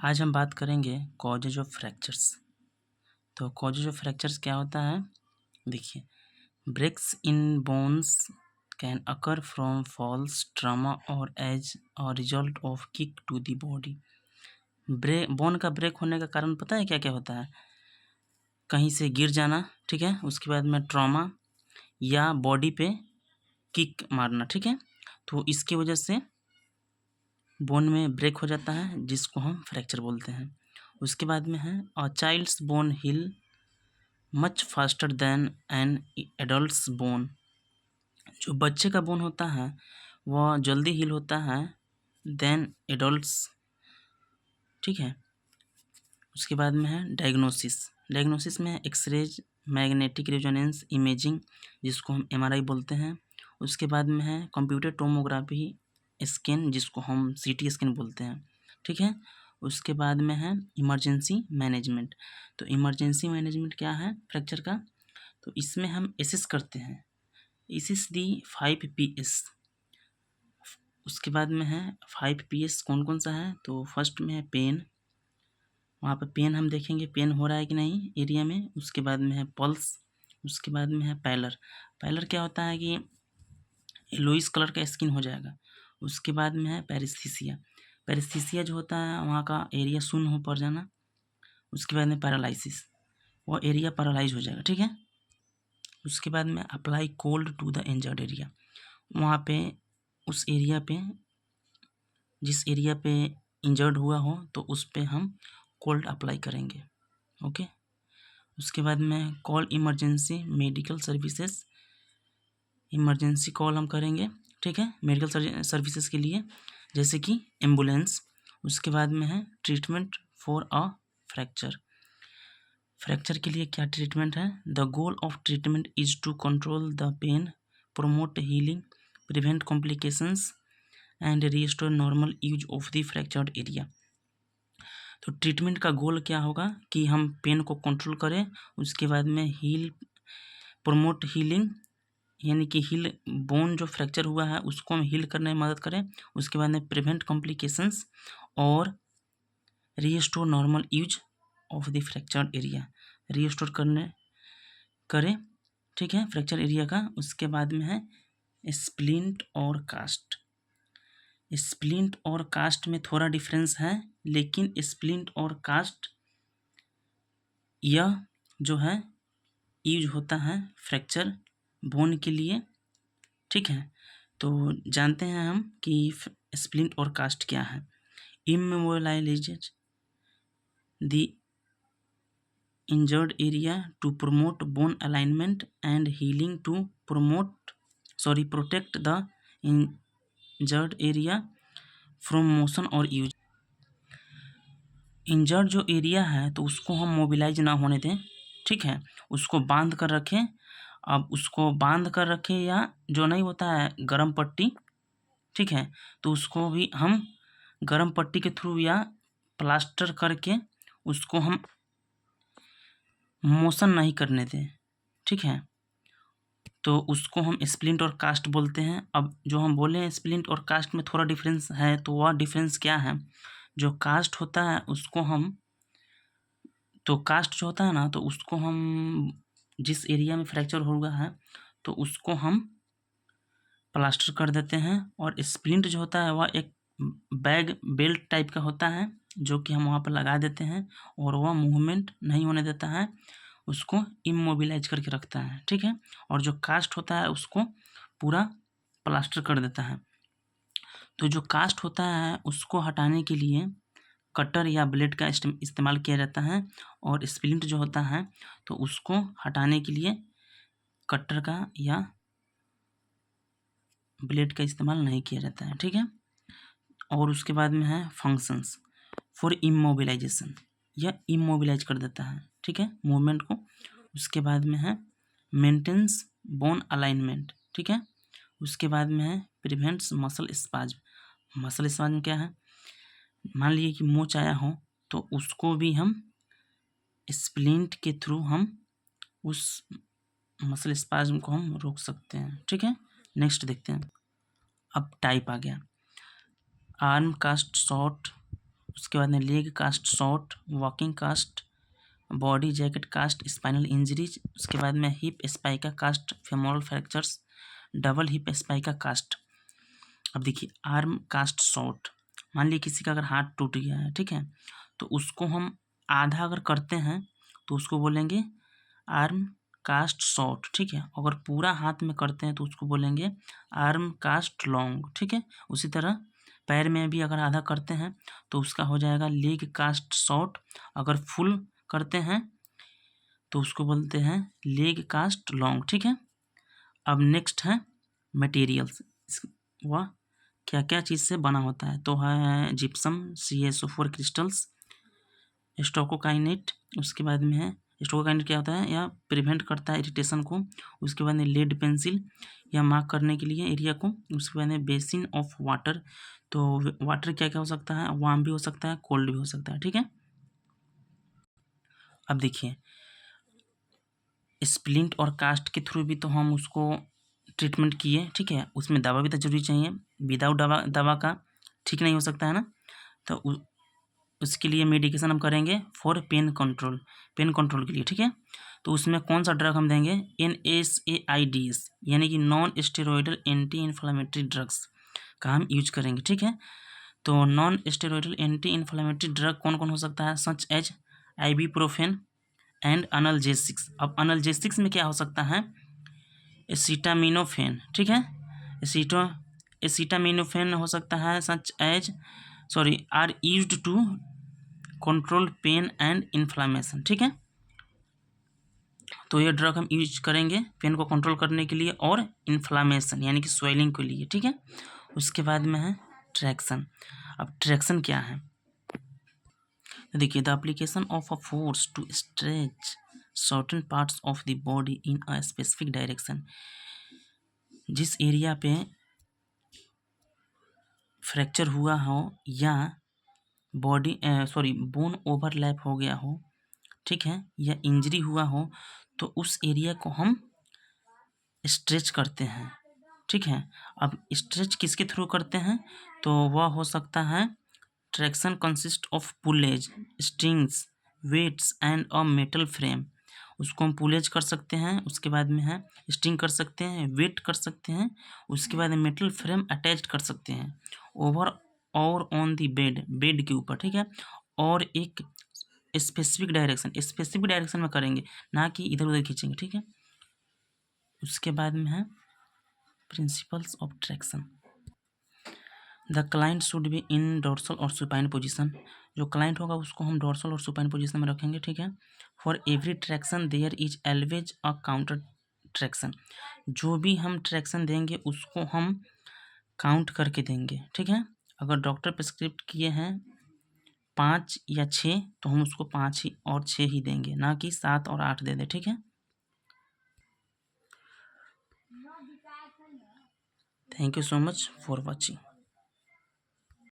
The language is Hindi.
आज हम बात करेंगे कॉजेज ऑफ फ्रैक्चर्स। तो कॉजेज ऑफ फ्रैक्चर्स क्या होता है, देखिए, breaks in bones can occur from falls, trauma और एज और result of kick to the body. Bone का ब्रेक होने का कारण पता है क्या क्या होता है? कहीं से गिर जाना, ठीक है, उसके बाद में ट्रॉमा या बॉडी पे किक मारना, ठीक है। तो इसकी वजह से बोन में ब्रेक हो जाता है, जिसको हम फ्रैक्चर बोलते हैं। उसके बाद में है a child's bone heal much faster than an adult's bone. जो बच्चे का बोन होता है वह जल्दी हील होता है देन एडल्ट्स, ठीक है। उसके बाद में है डायग्नोसिस में एक्सरेज, मैग्नेटिक रेजोनेंस इमेजिंग, जिसको हम एमआरआई बोलते हैं। उसके बाद में है कंप्यूटर टोमोग्राफी स्कैन, जिसको हम सीटी स्कैन बोलते हैं, ठीक है। उसके बाद में है इमरजेंसी मैनेजमेंट। तो इमरजेंसी मैनेजमेंट क्या है फ्रैक्चर का? तो इसमें हम एसेस करते हैं, एसेस दी 5 Ps। उसके बाद में है 5 Ps कौन कौन सा है? तो फर्स्ट में है पेन, वहाँ पे पेन हम देखेंगे पेन हो रहा है कि नहीं एरिया में। उसके बाद में है पल्स। उसके बाद में है पैलर। पैलर क्या होता है कि लुइस कलर का स्किन हो जाएगा। उसके बाद में है पैरेस्थीसिया। पैरेस्थीसिया जो होता है वहाँ का एरिया शून्य हो पड़ जाना। उसके बाद में पैरालिसिस, वो एरिया पैरालाइज हो जाएगा, ठीक है। उसके बाद में apply cold to the injured area, वहाँ पे उस एरिया पे, जिस एरिया पे इंजर्ड हुआ हो तो उस पे हम कोल्ड अप्लाई करेंगे, ओके। उसके बाद में call emergency medical services, emergency call हम करेंगे, ठीक है, मेडिकल सर्विसेज के लिए, जैसे कि एम्बुलेंस। उसके बाद में है treatment for a fracture. Fracture के लिए क्या ट्रीटमेंट है? The goal of treatment is to control the pain, promote healing, prevent complications and restore normal use of the fractured area. तो ट्रीटमेंट का गोल क्या होगा कि हम पेन को कंट्रोल करें, उसके बाद में हील, प्रोमोट हीलिंग, यानी कि हील, बोन जो फ्रैक्चर हुआ है उसको हम हील करने में मदद करें। उसके बाद में प्रिवेंट कॉम्प्लिकेशंस और restore normal use of the fractured area, restore करें, ठीक है, फ्रैक्चर एरिया का। उसके बाद में है स्प्लिंट और कास्ट। स्प्लिंट और कास्ट में थोड़ा डिफरेंस है, लेकिन स्प्लिंट और कास्ट यह जो है यूज होता है फ्रैक्चर बोन के लिए, ठीक है। तो जानते हैं हम कि स्प्लिंट और कास्ट क्या है। Immobilises the injured area to promote bone alignment and healing, to protect the injured area from motion और यूज। इंजर्ड जो एरिया है तो उसको हम मोबिलाइज ना होने दें, ठीक है, उसको बांध कर रखें। अब उसको बांध कर रखें या जो नहीं होता है गरम पट्टी, ठीक है, तो उसको भी हम गरम पट्टी के थ्रू या प्लास्टर करके उसको हम मोशन नहीं करने दें, ठीक है। तो उसको हम स्प्लिंट और कास्ट बोलते हैं। अब जो हम बोले हैं स्प्लिंट और कास्ट में थोड़ा डिफरेंस है, तो वह डिफरेंस क्या है? जो कास्ट होता है उसको हम, तो कास्ट जो होता है ना, तो उसको हम जिस एरिया में फ्रैक्चर हुआ है तो उसको हम प्लास्टर कर देते हैं। और स्प्लिंट जो होता है वह एक बैग बेल्ट टाइप का होता है, जो कि हम वहाँ पर लगा देते हैं और वह मूवमेंट नहीं होने देता है, उसको इमोबिलाइज करके रखता है, ठीक है। और जो कास्ट होता है उसको पूरा प्लास्टर कर देता है। तो जो कास्ट होता है उसको हटाने के लिए कटर या ब्लेड का इस्तेमाल किया जाता है, और स्प्लिंट जो होता है तो उसको हटाने के लिए कटर का या ब्लेड का इस्तेमाल नहीं किया जाता है, ठीक है। और उसके बाद में है फंक्शंस फॉर इमोबिलाइजेशन, यह इमोबिलाइज कर देता है, ठीक है, मूवमेंट को। उसके बाद में है मेंटेन्स बोन अलाइनमेंट, ठीक है। उसके बाद में है prevents muscle spasm. Muscle spasm क्या है? मान लीजिए कि मोच आया हो तो उसको भी हम स्प्लिंट के थ्रू हम उस मसल स्पाज्म को हम रोक सकते हैं, ठीक है। नेक्स्ट देखते हैं। अब टाइप आ गया, आर्म कास्ट शॉर्ट, उसके बाद में leg cast short, walking cast, body jacket cast, spinal injuries, उसके बाद में hip spica cast, femoral fractures, double hip spica cast. अब देखिए आर्म कास्ट शॉर्ट, मान लीजिए किसी का अगर हाथ टूट गया है, ठीक है, तो उसको हम आधा अगर करते हैं तो उसको बोलेंगे आर्म कास्ट शॉर्ट, ठीक है। अगर पूरा हाथ में करते हैं तो उसको बोलेंगे आर्म कास्ट लॉन्ग, ठीक है। उसी तरह पैर में भी अगर आधा करते हैं तो उसका हो जाएगा लेग कास्ट शॉर्ट, अगर फुल करते हैं तो उसको बोलते हैं लेग कास्ट लॉन्ग, ठीक है। अब नेक्स्ट है मटेरियल्स, वह क्या क्या चीज़ से बना होता है, तो है जिप्सम, CaSO4 क्रिस्टल्स, स्टोकोकाइनेट, उसके बाद में है स्टोकोकाइनेट क्या होता है, या प्रिवेंट करता है इरिटेशन को, उसके बाद में लेड पेंसिल या मार्क करने के लिए एरिया को, उसके बाद में बेसिन ऑफ वाटर, तो वाटर क्या क्या हो सकता है, वार्म भी हो सकता है, कोल्ड भी हो सकता है, ठीक है। अब देखिए स्प्लिंट और कास्ट के थ्रू भी तो हम उसको ट्रीटमेंट किए, ठीक है, उसमें दवा भी तो जरूरी चाहिए, विदाउट दवा का ठीक नहीं हो सकता है ना, तो उसके लिए मेडिकेशन हम करेंगे फॉर पेन कंट्रोल के लिए, ठीक है। तो उसमें कौन सा ड्रग हम देंगे, NSAIDs यानी कि non steroidal anti inflammatory drugs का हम यूज करेंगे, ठीक है। तो non steroidal anti inflammatory drug कौन कौन हो सकता है, सच एज आइबुप्रोफेन एंड अनल्जेसिक्स। अब अनल्जेसिक्स में क्या हो सकता है, एसिटामिनोफेन, ठीक है, एसिटामिनोफेन हो सकता है, such as are used to control pain and inflammation, ठीक है। तो ये ड्रग हम यूज करेंगे पेन को कंट्रोल करने के लिए और इन्फ्लामेशन यानी कि स्वेलिंग के लिए, ठीक है। उसके बाद में है ट्रैक्शन। अब ट्रैक्शन क्या है, तो देखिए the application of a force to stretch certain parts of the body in a specific direction, जिस एरिया पे फ्रैक्चर हुआ हो या बोन ओवरलैप हो गया हो, ठीक है, या इंजरी हुआ हो, तो उस एरिया को हम स्ट्रेच करते हैं, ठीक है। अब स्ट्रेच किसके थ्रू करते हैं, तो वह हो सकता है traction consist of pulleys, strings, weights and a metal frame. उसको हम पुलेज कर सकते हैं, उसके बाद में है स्ट्रिंग कर सकते हैं, वेट कर सकते हैं, उसके बाद में मेटल फ्रेम अटैच कर सकते हैं ओवर और ऑन दी बेड के ऊपर, ठीक है। और एक स्पेसिफिक डायरेक्शन में करेंगे, ना कि इधर उधर खींचेंगे, ठीक है। उसके बाद में है principles of traction. The client should be in dorsal और सुपाइन पोजीशन, जो क्लाइंट होगा उसको हम डोर्सल और सुपाइन पोजीशन में रखेंगे, ठीक है। For every traction there is always a counter traction, जो भी हम ट्रैक्शन देंगे उसको हम काउंट करके देंगे, ठीक है। अगर डॉक्टर प्रिस्क्रिप्ट किए हैं 5 या 6 तो हम उसको 5 ही और 6 ही देंगे, ना कि 7 और 8 दे दें, ठीक है। Thank you so much for watching.